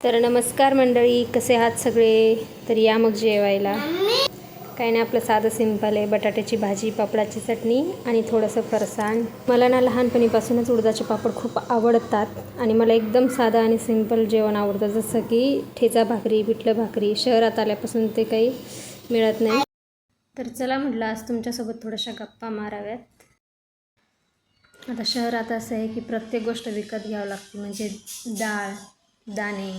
तर नमस्कार मंडळी, कसे आहात सगळे? तर या मग जेवायला. काही नाही, आपलं साधं सिंपल आहे. बटाट्याची भाजी, पापडाची चटणी आणि थोडंसं फरसाण. मला ना लहानपणीपासूनच उडदाचे पापड खूप आवडतात आणि मला एकदम साधं आणि सिंपल जेवण आवडतं, जसं की ठेचा भाकरी, पिठलं भाकरी. शहरात आल्यापासून ते काही मिळत नाही. तर चला म्हटलं आज तुमच्यासोबत थोड्याशा गप्पा माराव्यात. आता शहरात असं आहे की प्रत्येक गोष्ट विकत घ्यावं लागते, म्हणजे डाळ, दाणे,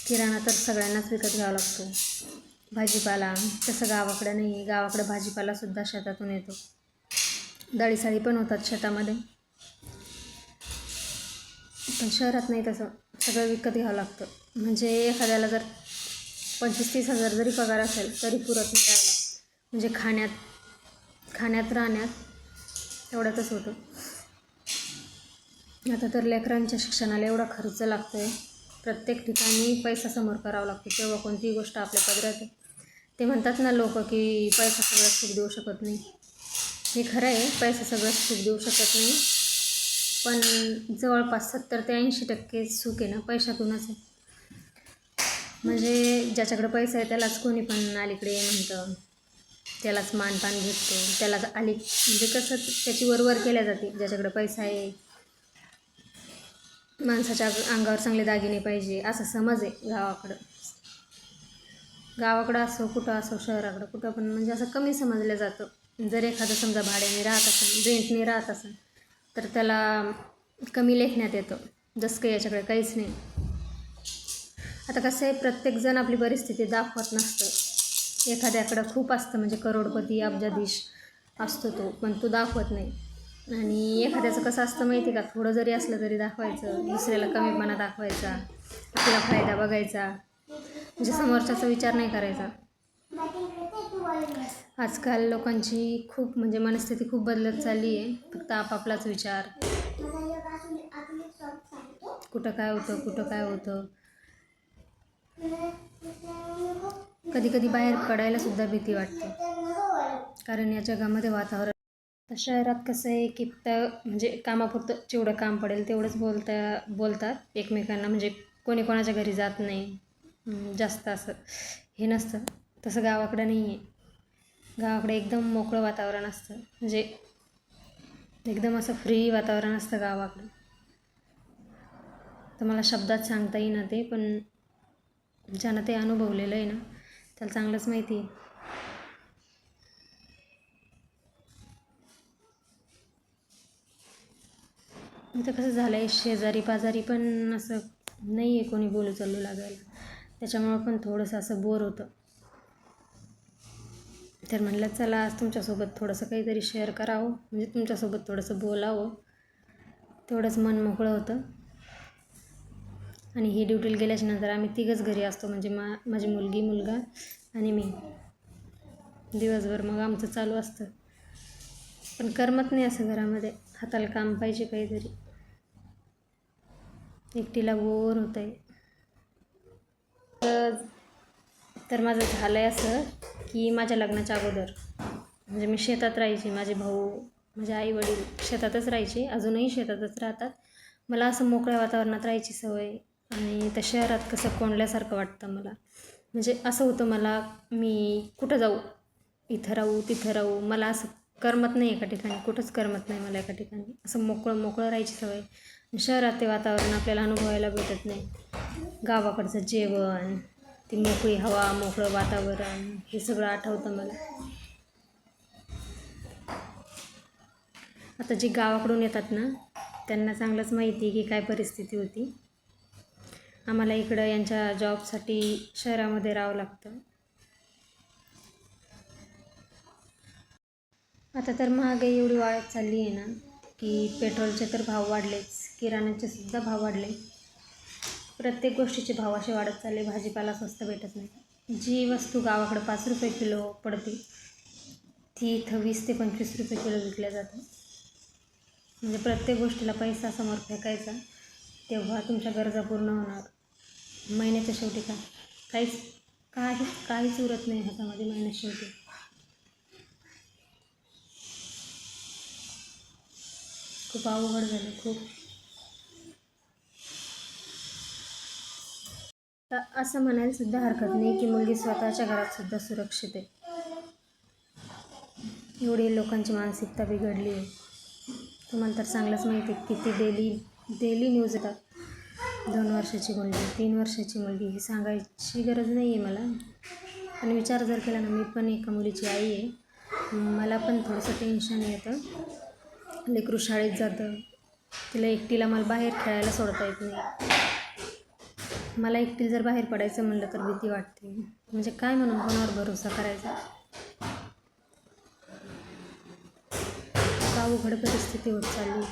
किराणा तर सगळ्यांनाच विकत घ्यावा लागतो. भाजीपाला तसं गावाकडं नाही आहे. गावाकडं भाजीपालासुद्धा शेतातून येतो. डाळीसाळी पण होतात शेतामध्ये, पण शहरात नाही तसं. सगळं विकत घ्यावं लागतं. म्हणजे एखाद्याला जर 25-30 हजार जरी पगार असेल तरी पुरत नाही राहिला. म्हणजे खाण्यात राहण्यात तेवढ्यातच होतं. आता तर लेकरांच्या शिक्षणाला एवढा खर्च लागतो आहे. प्रत्येक ठिकाणी पैसा समोर करावा लागतो, तेव्हा कोणतीही गोष्ट आपल्या पदरात आहे. ते म्हणतात ना लोक की पैसा सगळं सुख देऊ शकत नाही. हे खरं आहे, पैसा सगळं सुख देऊ शकत नाही, पण जवळपास 70 ते 80% सुख आहे ना पैशातूनच आहे. म्हणजे ज्याच्याकडे पैसा आहे त्यालाच कोणी पण अलीकडे म्हणतं, त्यालाच मानपान भेटतो, त्यालाच म्हणजे कसं त्याची वरवर केल्या जाते. ज्याच्याकडे पैसा आहे, माणसाच्या अंगावर चांगले दागिने पाहिजे, असा समज आहे गावाकडं असो, कुठं असो, शहराकडं कुठं पण, म्हणजे असं कमी समजलं जातं. जर एखादं समजा भाड्याने राहत असेल, रेंटने राहत असेल, तर त्याला कमी लेखण्यात येतं, जसं काही याच्याकडे काहीच नाही. आता कसं आहे, प्रत्येकजण आपली परिस्थिती दाखवत नसतं. एखाद्याकडं खूप असतं, म्हणजे करोडपती, अब्जाधीश असतो तो, पण तो दाखवत नाही. आणि एखाद्याचं कसं असतं माहिती का, थोडं जरी असलं तरी दाखवायचं, दुसऱ्याला कमीपणा दाखवायचा, आपला फायदा बघायचा, म्हणजे समोरच्याचा विचार नाही करायचा. आजकाल लोकांची खूप म्हणजे मनस्थिती खूप बदलत चालली आहे. फक्त आपापलाच विचार, कुठं काय होतं. कधी कधी बाहेर पडायला सुद्धा भीती वाटते, कारण या जगामध्ये वातावरण. शहरात कसं आहे की म्हणजे कामापुरतं जेवढं काम पडेल तेवढंच बोलतात एकमेकांना, म्हणजे कोणी कोणाच्या घरी जात नाही, जास्त असं हे नसतं. तसं गावाकडं नाही आहे. गावाकडे एकदम मोकळं वातावरण असतं, म्हणजे एकदम असं फ्री वातावरण असतं गावाकडं. तर मला शब्दात सांगता येईना ते, पण ज्यानं ते अनुभवलेलं आहे ना त्याला चांगलंच माहिती आहे. इथं कसं झालं आहे, शेजारी पाजारी पण असं नाही आहे कोणी बोलू चालू लागायला, त्याच्यामुळं पण थोडंसं असं बोर होतं. तर म्हणलं चला आज तुमच्यासोबत थोडंसं काहीतरी शेअर करावं, म्हणजे तुमच्यासोबत थोडंसं बोलावं, तेवढंच मन मोकळं होतं. आणि ही ड्युटीला गेल्याच्या नंतर आम्ही तिघंच घरी असतो, म्हणजे माझी मुलगी, मुलगा आणि मी. दिवसभर मग आमचं चालू असतं, पण करमत नाही असं घरामध्ये. हाताला काम पाहिजे काहीतरी, एकटीला बोर होतं आहे. तर माझं झालं आहे असं की माझ्या लग्नाच्या अगोदर म्हणजे मी शेतात राहायची, माझे भाऊ, माझे आई वडील शेतातच राहायचे, अजूनही शेतातच राहतात. मला असं मोकळ्या वातावरणात राहायची सवय, आणि त्या शहरात कसं कोंडल्यासारखं वाटतं मला. म्हणजे असं होतं मला, मी कुठं जाऊ, इथं राहू तिथं राहू, मला असं करमत नाही एका ठिकाणी, कुठंच करमत नाही मला एका ठिकाणी. असं मोकळं राहायची सवय. शहरात ते वातावरण आपल्याला अनुभवायला भेटत नाही. गावाकडचं जेवण, ती मोकळी हवा, मोकळं वातावरण, हे सगळं आठवतं मला. आता जे गावाकडून येतात ना त्यांना चांगलंच माहिती की काय परिस्थिती होती. आम्हाला इकडं यांच्या जॉबसाठी शहरामध्ये राहावं लागतं. आता तर महागाई एवढी वाढत चालली आहे ना की पेट्रोलचे तर भाव वाढलेच, किराण्याचे सुद्धा भाव वाढले, प्रत्येक गोष्टीचे भाव असे वाढत चालले. भाजीपाला स्वस्त भेटत नाही. जी वस्तू गावाकडं 5 रुपये किलो पडते ती इथं 20 ते 25 रुपये किलो विकल्या जाते. म्हणजे प्रत्येक गोष्टीला पैसा समोर फेकायचा, तेव्हा तुमच्या गरजा पूर्ण होणार. महिन्याच्या शेवटी काहीच उरत नाही हातामध्ये महिन्याच्या शेवटी. खूप अवघड झालं, खूप. तर असं म्हणायला सुद्धा हरकत नाही की मुलगी स्वतःच्या घरात सुद्धा सुरक्षित आहे. एवढी लोकांची मानसिकता बिघडली आहे. तुम्हाला तर चांगलंच माहिती आहे किती डेली न्यूज येतात. 2 वर्षाची मुलगी, 3 वर्षाची मुलगी, हे सांगायची गरज नाही आहे मला. पण विचार जर केला ना, मी पण एका मुलीची आई आहे. मला पण थोडंसं टेन्शन येतं. लेकरू शाळेत जातं, तिला एकटीला मला बाहेर खेळायला सोडता येत नाही. मला एकटीला जर बाहेर पडायचं म्हणलं तर भीती वाटते. म्हणजे काय म्हणून कोणावर भरोसा करायचा. का अवघड परिस्थिती होत चालली.